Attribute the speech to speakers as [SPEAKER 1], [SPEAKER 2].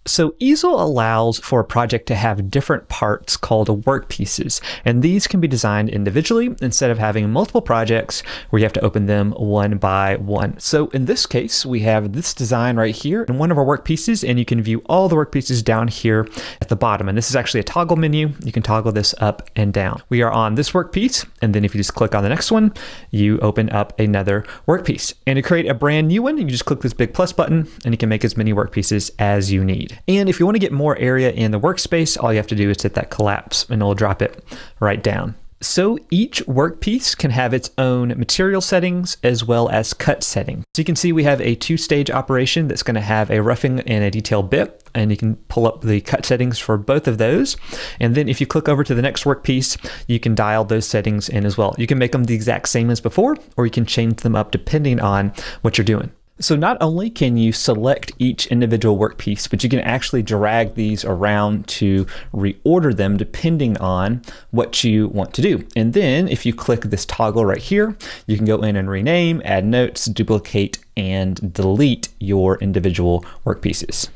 [SPEAKER 1] So Easel allows for a project to have different parts called workpieces, and these can be designed individually instead of having multiple projects where you have to open them one by one. So in this case, we have this design right here in one of our workpieces, and you can view all the workpieces down here at the bottom. And this is actually a toggle menu. You can toggle this up and down. We are on this workpiece, and then if you just click on the next one, you open up another workpiece. And to create a brand new one, you just click this big plus button, and you can make as many workpieces as you need. And if you want to get more area in the workspace, all you have to do is hit that collapse and it'll drop it right down. So each workpiece can have its own material settings as well as cut settings. So you can see we have a two-stage operation that's going to have a roughing and a detail bit, and you can pull up the cut settings for both of those. And then if you click over to the next workpiece, you can dial those settings in as well. You can make them the exact same as before, or you can change them up depending on what you're doing. So not only can you select each individual workpiece, but you can actually drag these around to reorder them depending on what you want to do. And then if you click this toggle right here, you can go in and rename, add notes, duplicate, and delete your individual workpieces.